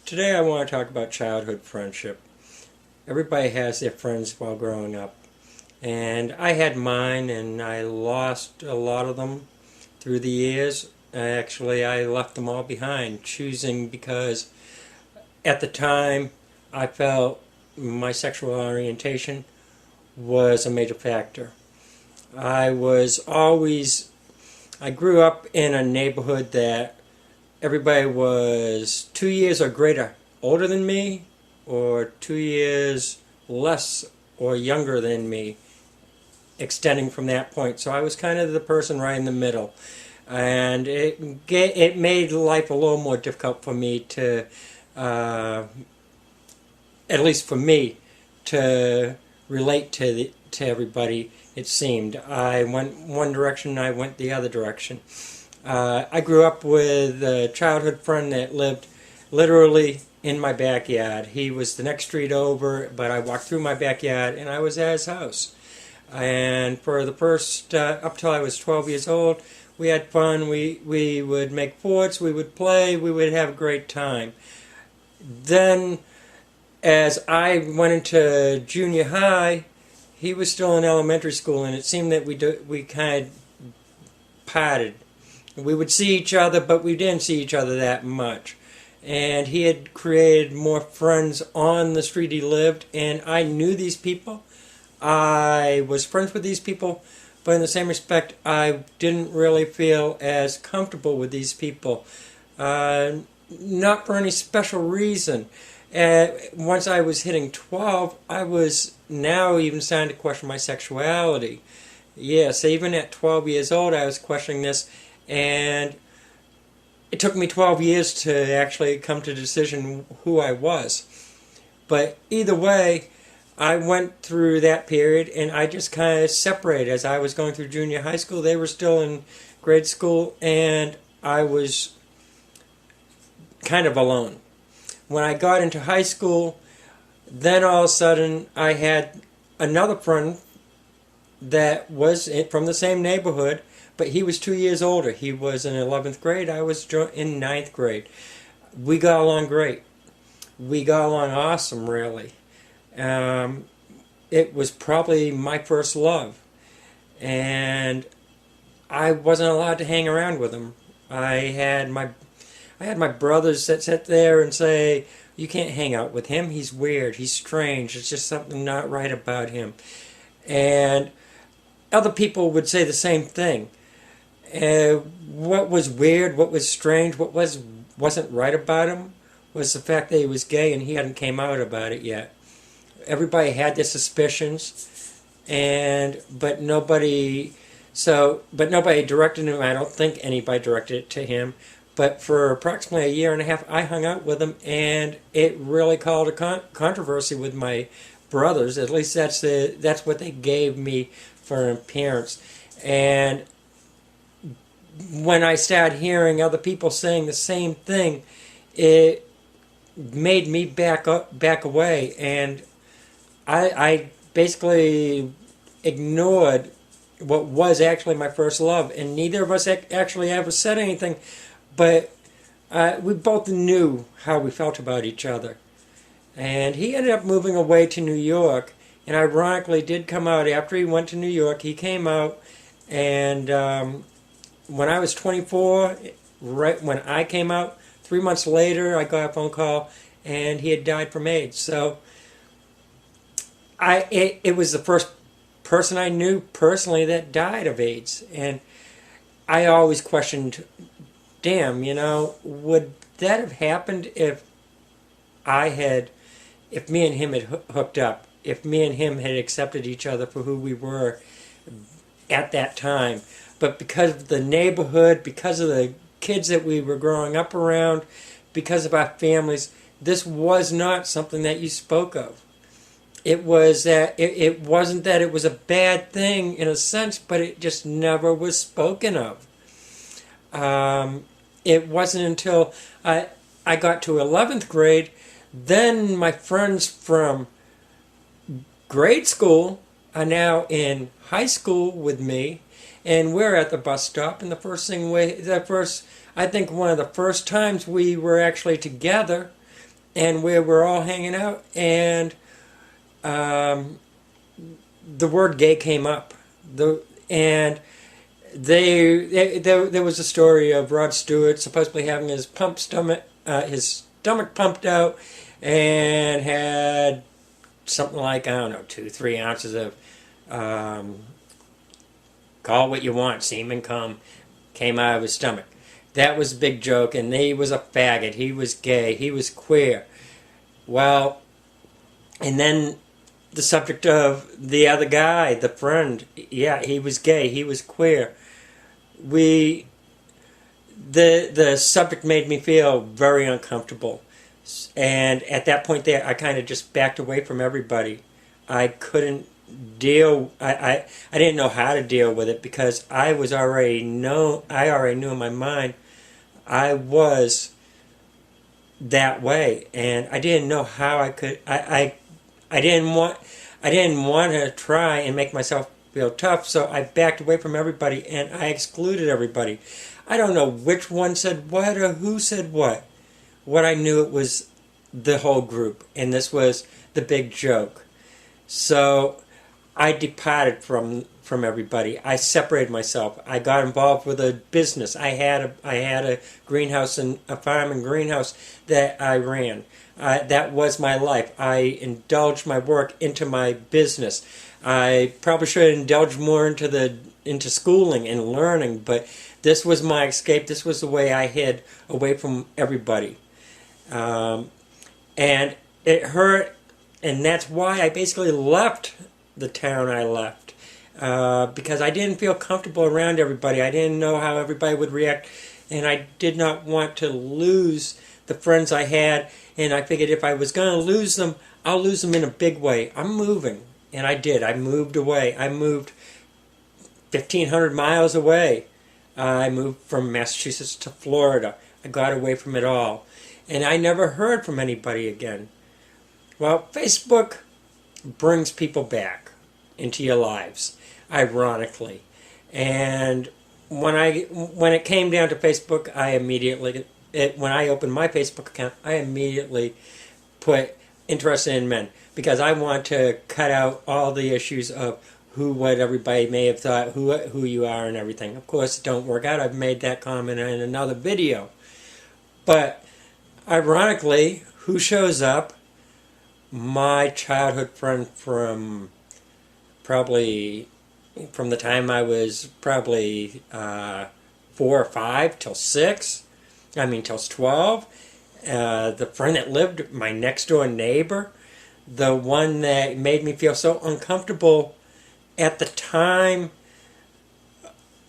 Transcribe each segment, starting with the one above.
Today I want to talk about childhood friendship. Everybody has their friends while growing up. And I had mine and I lost a lot of them through the years. Actually, I left them all behind, choosing because at the time I felt my sexual orientation was a major factor. I was always, I grew up in a neighborhood that everybody was 2 years or greater older than me, or 2 years less or younger than me, extending from that point. So I was kind of the person right in the middle. And it made life a little more difficult for me to, at least for me, to relate to everybody. It seemed I went one direction, I went the other direction. I grew up with a childhood friend that lived literally in my backyard. He was the next street over, but I walked through my backyard and I was at his house. And for the first, up till I was 12 years old, we had fun. We would make forts, we would play, we would have a great time. Then, as I went into junior high, he was still in elementary school, and it seemed that we kind of parted. We would see each other, but we didn't see each other that much. And he had created more friends on the street he lived, and I knew these people. I was friends with these people, but in the same respect, I didn't really feel as comfortable with these people. Not for any special reason. Once I was hitting 12, I was now even starting to question my sexuality. Yes, even at 12 years old, I was questioning this, and it took me 12 years to actually come to a decision who I was. But either way, I went through that period, and I just kind of separated. As I was going through junior high school, they were still in grade school, and I was kind of alone. When I got into high school, then all of a sudden I had another friend that was from the same neighborhood, but he was 2 years older. He was in 11th grade. I was in 9th grade. We got along great. We got along awesome, really. It was probably my first love. And I wasn't allowed to hang around with him. I had my brothers that sit there and say, "You can't hang out with him. He's weird. He's strange. There's just something not right about him." And other people would say the same thing. What was weird, what was strange, what wasn't right about him was the fact that he was gay and he hadn't came out about it yet. Everybody had their suspicions, but nobody directed him. I don't think anybody directed it to him. But for approximately a year and a half, I hung out with him, and it really caused a controversy with my brothers. At least that's what they gave me for an appearance. And when I started hearing other people saying the same thing, it made me back away, and I basically ignored what was actually my first love, and neither of us actually ever said anything, but we both knew how we felt about each other. And he ended up moving away to New York, and ironically did come out after he went to New York. He came out, and when I was 24, right when I came out, 3 months later, I got a phone call, and he had died from AIDS. So it was the first person I knew personally that died of AIDS. And I always questioned, damn, would that have happened if me and him had hooked up, if me and him had accepted each other for who we were at that time? But because of the neighborhood, because of the kids that we were growing up around, because of our families, this was not something that you spoke of. It wasn't that it was a bad thing in a sense, but it just never was spoken of. It wasn't until I got to 11th grade, then my friends from grade school are now in high school with me, and we're at the bus stop, and I think one of the first times we were actually together, and we were all hanging out, and the word gay came up. And there was a story of Rod Stewart supposedly having his stomach pumped out, and had something like, I don't know, 2-3 ounces of call what you want, semen came out of his stomach. That was a big joke, and he was a faggot. He was gay. He was queer. Well, and then the subject of the other guy, the friend, yeah, he was gay. He was queer. The subject made me feel very uncomfortable, and at that point there, I kind of just backed away from everybody. I couldn't deal. I didn't know how to deal with it, because I already knew in my mind I was that way, and I didn't know how I could. I didn't want to try and make myself feel tough, so I backed away from everybody, and I excluded everybody. I don't know which one said what or who said what. What I knew, it was the whole group, and this was the big joke. So I departed from everybody. I separated myself. I got involved with a business. I had a greenhouse, and a farm and greenhouse that I ran. That was my life. I indulged my work into my business. I probably should have indulged more into schooling and learning, but this was my escape. This was the way I hid away from everybody. And it hurt, and that's why I basically left the town I left. Because I didn't feel comfortable around everybody. I didn't know how everybody would react, and I did not want to lose the friends I had, and I figured if I was going to lose them, I'll lose them in a big way. I'm moving, and I did. I moved away. I moved 1,500 miles away. I moved from Massachusetts to Florida. I got away from it all, and I never heard from anybody again. Well, Facebook brings people back into your lives, ironically. And when it came down to Facebook, when I opened my Facebook account, I immediately put interested in men, because I want to cut out all the issues of what everybody may have thought, who you are and everything. Of course, it don't work out. I've made that comment in another video. But ironically, who shows up? My childhood friend from the time I was probably 4 or 5 till 6. Till 12. The friend that lived, my next door neighbor, the one that made me feel so uncomfortable at the time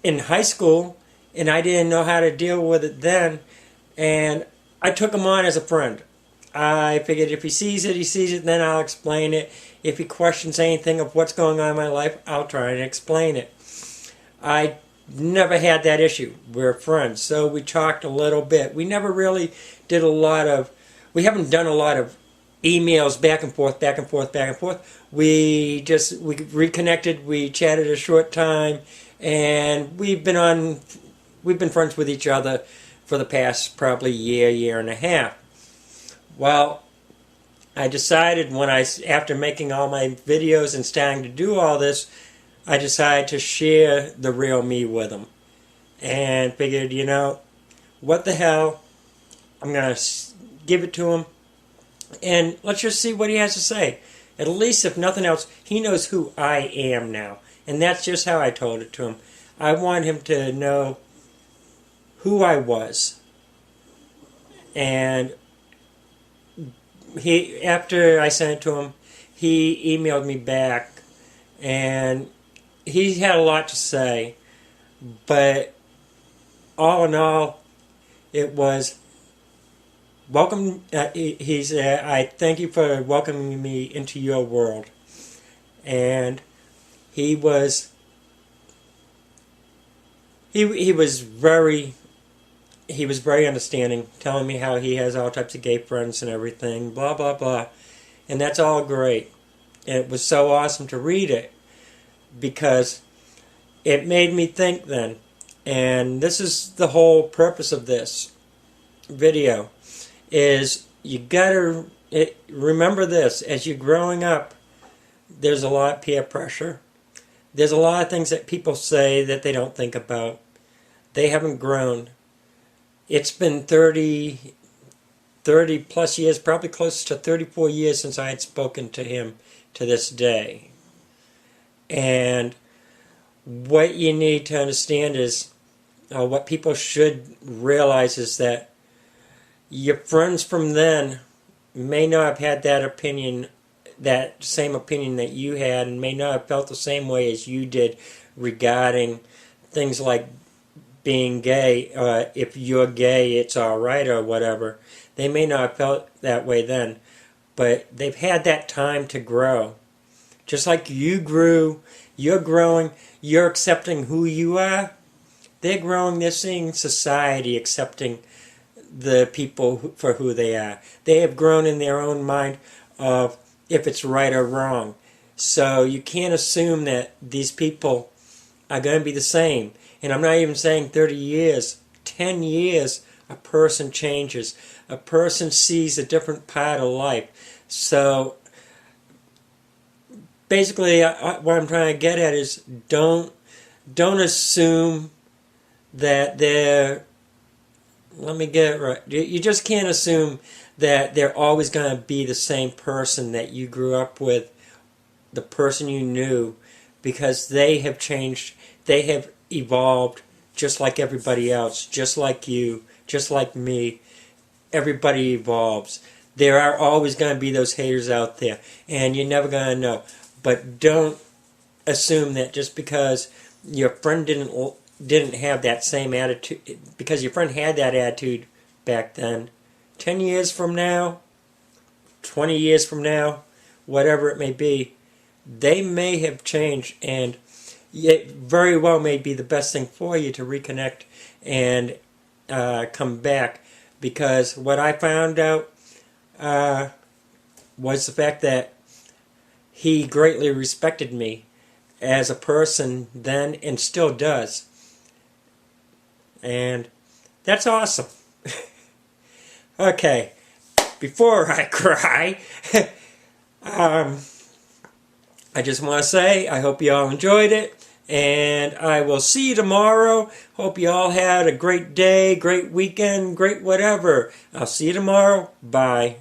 in high school, and I didn't know how to deal with it then, and I took him on as a friend. I figured if he sees it, then I'll explain it. If he questions anything of what's going on in my life, I'll try and explain it. I never had that issue. We're friends, so we talked a little bit. We never really did we haven't done a lot of emails back and forth. We reconnected, we chatted a short time, and we've been friends with each other for the past probably year and a half. Well, I decided after making all my videos and starting to do all this, I decided to share the real me with him. And figured, what the hell, I'm going to give it to him, and let's just see what he has to say. At least, if nothing else, he knows who I am now. And that's just how I told it to him. I want him to know who I was. And after I sent it to him, he emailed me back, and he had a lot to say, but all in all, it was welcome. He said, "I thank you for welcoming me into your world," and he was very understanding, telling me how he has all types of gay friends and everything, blah, blah, blah. And that's all great. And it was so awesome to read it, because it made me think then. And this is the whole purpose of this video, is you gotta remember this: as you're growing up, there's a lot of peer pressure. There's a lot of things that people say that they don't think about. They haven't grown. It's been 30 plus years, probably close to 34 years since I had spoken to him to this day. And what you need to understand is, what people should realize is that your friends from then may not have had that opinion, that same opinion that you had, and may not have felt the same way as you did regarding things like being gay. If you're gay, it's all right or whatever. They may not have felt that way then, but they've had that time to grow. Just like you grew, you're growing, you're accepting who you are. They're growing, they're seeing society accepting the people for who they are. They have grown in their own mind of if it's right or wrong. So you can't assume that these people are going to be the same. And I'm not even saying 30 years, 10 years, a person changes. A person sees a different part of life. So basically, what I'm trying to get at is don't assume that they're, let me get it right. You just can't assume that they're always going to be the same person that you grew up with, the person you knew, because they have changed, they have evolved just like everybody else, just like you, just like me. Everybody evolves. There are always going to be those haters out there, and you're never going to know. But don't assume that just because your friend didn't have that same attitude, because your friend had that attitude back then, 10 years from now, 20 years from now, whatever it may be, they may have changed, and it very well may be the best thing for you to reconnect and come back. Because what I found out was the fact that he greatly respected me as a person then, and still does. And that's awesome. Okay, before I cry, I just want to say I hope you all enjoyed it, and I will see you tomorrow. Hope you all had a great day, great weekend, great whatever. I'll see you tomorrow. Bye.